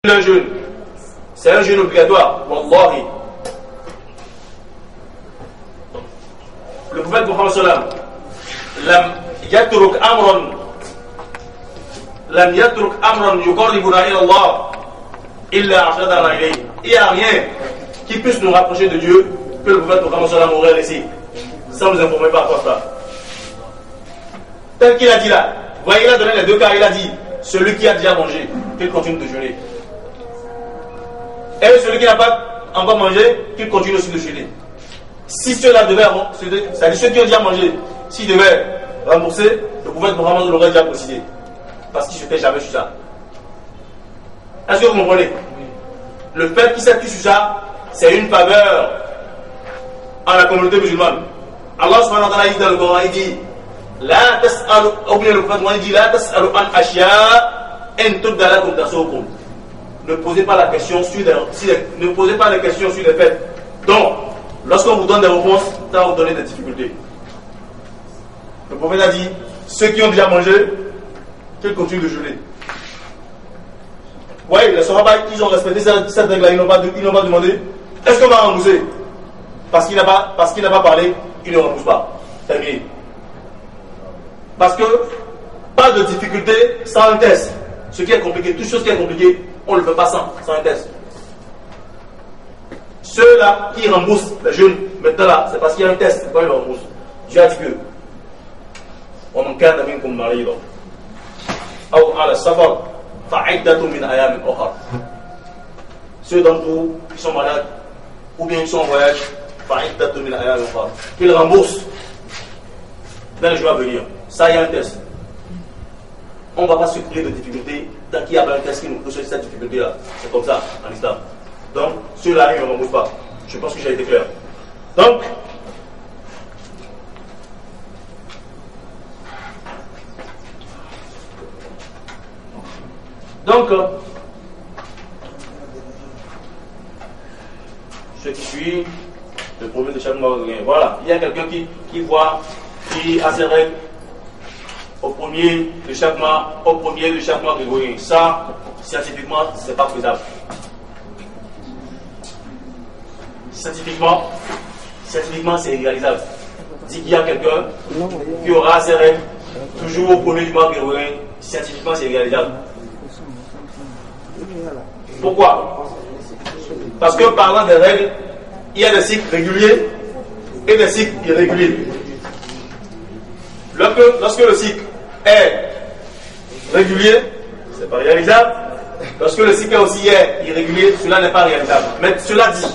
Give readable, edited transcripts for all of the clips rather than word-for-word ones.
un jeûne, c'est un jeûne obligatoire, wallahi. Le prophète Muhammad sallam, lam yatruk amran yuqarribuna ila Allah illa ashadana ilayhi. Il n'y a rien qui puisse nous rapprocher de Dieu que le prophète Muhammad sallam aurait laissé, sans nous informer par rapport à ça. Tel qu'il a dit là, vous voyez, il a donné les deux cas, il a dit celui qui a déjà mangé, qu'il continue de jeûner. Et celui qui n'a pas encore mangé, qu'il continue aussi de jeûner. Si ceux-là devaient, c'est-à-dire ceux qui ont déjà mangé, s'ils devaient rembourser, le prophète Mohammed l'aurait déjà précisé. Parce qu'il ne s'était jamais sur ça. Est-ce que vous comprenez? Le fait qu'il s'appuie sur ça, c'est une faveur à la communauté musulmane. Allah subhanahu wa ta'ala dit dans le Coran, il dit La tas'alu, oubliez le prophète Mohammed, il dit La tas'alu an ashya en tubda lakum tasukum. Ne posez pas la question sur ne posez pas les questions sur les faits. Donc, lorsqu'on vous donne des réponses, ça va vous donner des difficultés. Le prophète a dit, ceux qui ont déjà mangé, qu'ils continuent de jeûner. Oui, les Sahaba, ils ont respecté cette règle-là, ils n'ont pas demandé, est-ce qu'on va rembourser? Parce qu'il n'a pas parlé, il ne rembourse pas. Terminé. Parce que, pas de difficulté sans un test. Ce qui est compliqué, toute chose qui est compliquée, on ne le fait pas sans un test. Ceux-là qui remboursent les jeunes, maintenant là, c'est parce qu'il y a un test, quand ils remboursent. Dieu a dit que وَمَنْ كَانَ مِنْكُمْ مَرِيضًا أَوْ عَلَى السَّفَرِ فَعِدَّةٌ مِنْ أَيَّامٍ أُخَرَ. Ceux d'entre vous qui sont malades ou bien qui sont en voyage, فَعِدَّةٌ مِنْ أَيَّامٍ أُخَرَ, qu'ils remboursent dans les jours à venir. Ça, il y a un test. On ne va pas se créer de difficultés tant qu'il y a un test qui nous pousse cette difficulté-là. C'est comme ça, en islam. Donc, ceux-là, ils ne remboursent pas. Je pense que j'ai été clair. Donc, ce qui suit, le problème de chaque mois, voilà. Il y a quelqu'un qui a ses règles au premier de chaque mois grégorien. Ça, scientifiquement, c'est pas faisable. Scientifiquement, c'est irréalisable. Dit qu'il y a quelqu'un qui aura ses règles toujours au premier du mois grégorien, scientifiquement, c'est irréalisable. Pourquoi? Parce que parlant des règles, il y a des cycles réguliers et des cycles irréguliers. Lorsque le cycle est régulier, c'est pas réalisable. Lorsque le cycle aussi est irrégulier, cela n'est pas réalisable. Mais cela dit,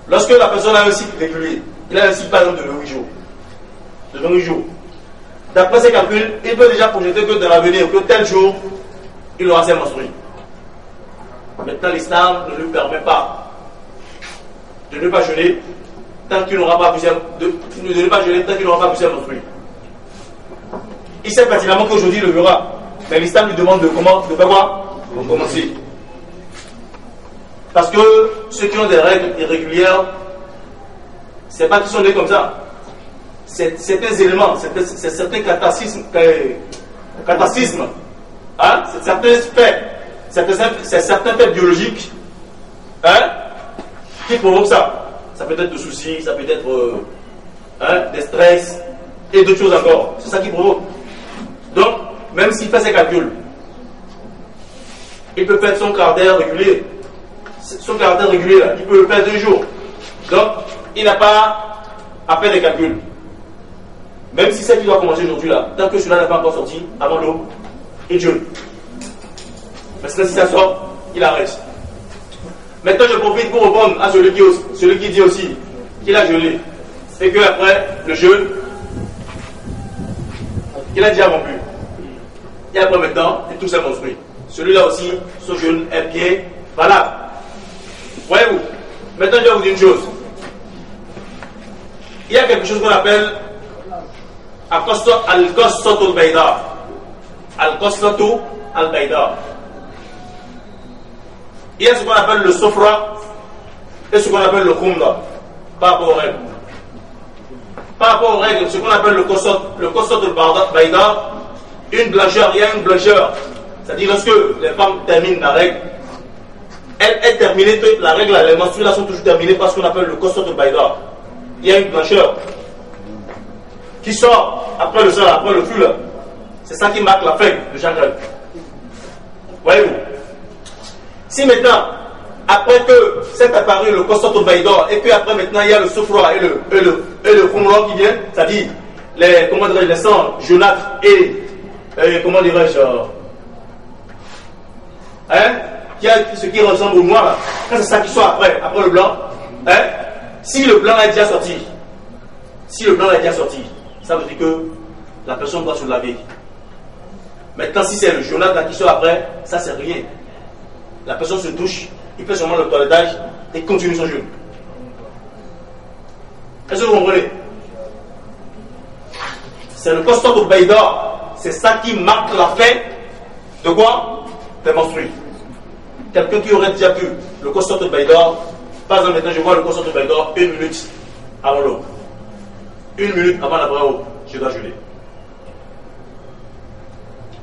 lorsque la personne a un cycle régulier, il a un cycle par exemple de 28 jours. D'après ses calculs, il peut déjà projeter que dans l'avenir, que tel jour, il aura ses menstrues. Maintenant, l'islam ne lui permet pas de ne pas jeûner tant qu'il n'aura pas pu ses menstrues. Il sait pertinemment qu'aujourd'hui il le verra, mais l'islam lui demande de faire quoi? De commencer. Parce que ceux qui ont des règles irrégulières, c'est pas qu'ils sont nés comme ça. C'est certains éléments, c'est certains cataclysmes, hein? C'est certains faits biologiques, hein? Qui provoquent ça. Ça peut être des soucis, ça peut être des stress et d'autres choses encore. C'est ça qui provoque. Donc, même s'il fait ses calculs, il peut faire son caractère régulier. Son caractère régulier, là, il peut le faire 2 jours. Donc, il n'a pas à faire des calculs. Même si c'est qu'il doit commencer aujourd'hui, là, tant que cela n'est pas encore sorti, avant l'eau, il jeûne. Mais si ça sort, il arrête. Maintenant, je profite pour répondre à celui qui dit aussi qu'il a jeûné et qu'après le jeûne, il a déjà rompu. Et après maintenant, il touche ses menstrues. Celui-là aussi, son jeûne est bien valable. Voyez-vous? Maintenant, je vais vous dire une chose. Il y a quelque chose qu'on appelle Al-Qassatul al-Bayda. Al-Qassatul al-Bayda. Il y a ce qu'on appelle le sofra et ce qu'on appelle le khumra par rapport aux règles. Par rapport aux règles, ce qu'on appelle le qassatul al-Bayda, une blancheur, il y a une blancheur C'est-à-dire lorsque les femmes terminent la règle, elle est terminée, la règle, les menstrues là sont toujours terminées par ce qu'on appelle le kosot de Baïda. Il y a une blancheur qui sort après le sang, après le flux. C'est ça qui marque la fin de chaque règle. Voyez-vous? Si maintenant, après que c'est apparu le kosot de Baïda, et puis après maintenant il y a le soufra et le khumra qui vient, c'est-à-dire les, comment dirais-je, les sangs jaunâtres et comment dirais-je, ce qui ressemble au noir, quand c'est ça qui sort après le blanc, si le blanc est déjà sorti, ça veut dire que la personne doit se laver. Maintenant, si c'est le jaunâtre qui sort après, ça c'est rien. La personne se douche, il fait seulement le toilettage et continue son jeûne. Est-ce que vous comprenez? C'est le constat au Baïda, c'est ça qui marque la fin de quoi? Des menstrues. Quelqu'un qui aurait déjà vu le constat au Baïda, par exemple, maintenant je vois le constat au Baïda 1 minute avant l'eau. 1 minute avant la vraie eau, je dois jeûner.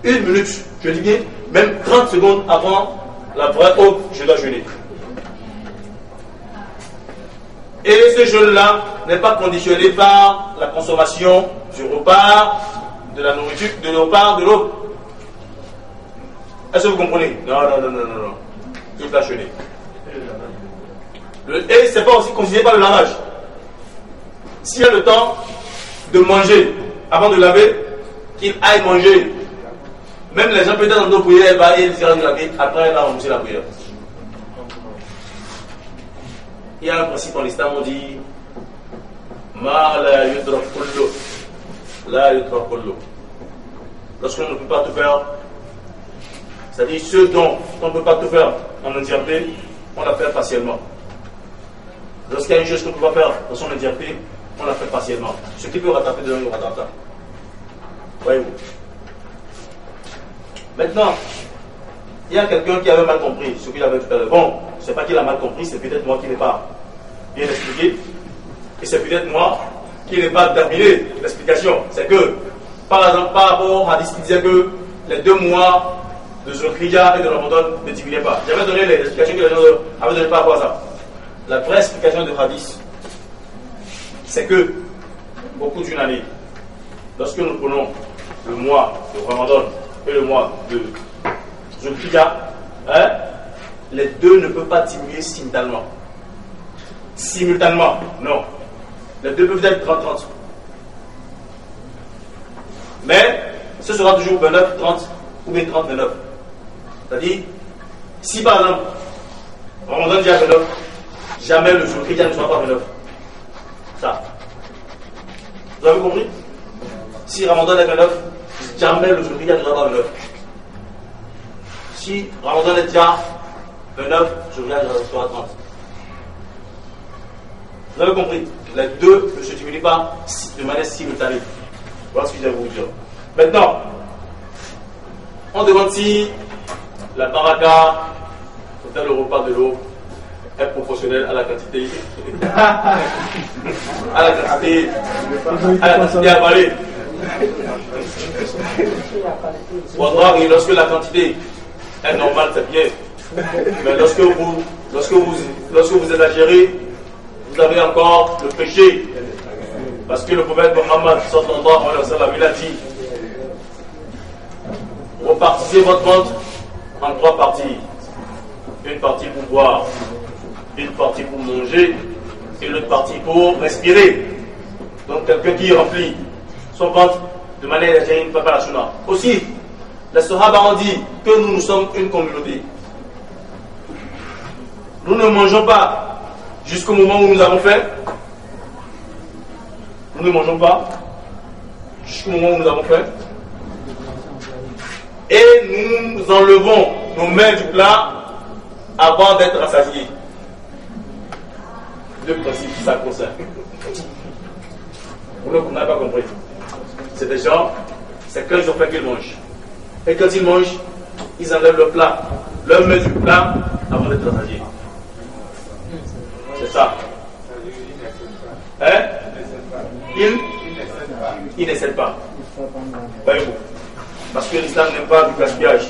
1 minute, je dis bien, même 30 secondes avant la vraie eau, je dois jeûner. Et ce jeûne-là n'est pas conditionné par la consommation du repas, de la nourriture, de repas, de l'eau. Est-ce que vous comprenez? Non. Il va jeûner. Et ce n'est pas aussi considéré par le lavage. S'il a le temps de manger avant de laver, qu'il aille manger. Même les gens peut-être dans nos prières, il va ira de laver, après il va rembourser la prière. Il y a un principe en l'islam, on dit Ma la yudrak kullu. La yudrak kullu. Lorsqu'on ne peut pas tout faire, c'est-à-dire ce dont on ne peut pas tout faire en entièreté, on la fait partiellement. Lorsqu'il y a une chose qu'on ne peut pas faire dans son entièreté, on la fait partiellement. Ce qui peut rattraper de nous rattrape. Voyez-vous. Maintenant, il y a quelqu'un qui avait mal compris ce qu'il avait tout à l'heure. Bon, ce n'est pas qu'il a mal compris, c'est peut-être moi qui n'ai pas bien expliqué. Et c'est peut-être moi qui n'ai pas terminé l'explication. C'est que, par exemple, par rapport à hadith qui disait que les 2 mois de Zulhijjah et de Ramadan ne diminuaient pas. J'avais donné les explications que les gens avaient données par rapport à ça. La vraie explication de hadith, c'est que, au cours d'une année, lorsque nous prenons le mois de Ramadan et le mois de Zulhijjah, les deux ne peuvent pas diminuer simultanément. Simultanément, non. Les deux peuvent être 30-30. Mais ce sera toujours 29-30 ou bien 30-29. C'est-à-dire, si par exemple, Ramadan dit à 29, jamais le Zulhijjah ne sera pas 29. Ça. Vous avez compris? Si Ramadan est 29, jamais le Zulhijjah ne sera pas 29. Si Ramadan est déjà 29, Zulhijjah sera 30. Vous avez compris? Les deux ne se diminuent pas de manière simultanée. Voilà ce que je vais vous dire. Maintenant, on demande si la baraka, pour faire le repas de l'eau, est proportionnelle à la quantité avalée. Lorsque la quantité est normale, c'est bien. Mais lorsque vous exagérez, vous avez encore le péché. Parce que le prophète Mohammed sallallahu alayhi wa sallam, il a dit: repartissez votre ventre en 3 parties. Une partie pour boire, une partie pour manger et l'autre partie pour respirer. Donc quelqu'un qui remplit son ventre de manière exagérée ne peut pas la sunna. Aussi, les Sahaba ont dit que nous sommes une communauté. Nous ne mangeons pas jusqu'au moment où nous avons faim. Nous ne mangeons pas jusqu'au moment où nous avons faim. Et nous enlevons nos mains du plat avant d'être rassasiés. 2 principes qui s'accrochent. Vous n'avez pas compris. C'est des gens, c'est quand ils ont faim qu'ils mangent. Et quand ils mangent, ils enlèvent le plat, leur main du plat avant d'être rassasiés. C'est ça. Hein? Il n'essaie pas. Voyez-vous. Parce que l'islam n'aime pas du gaspillage.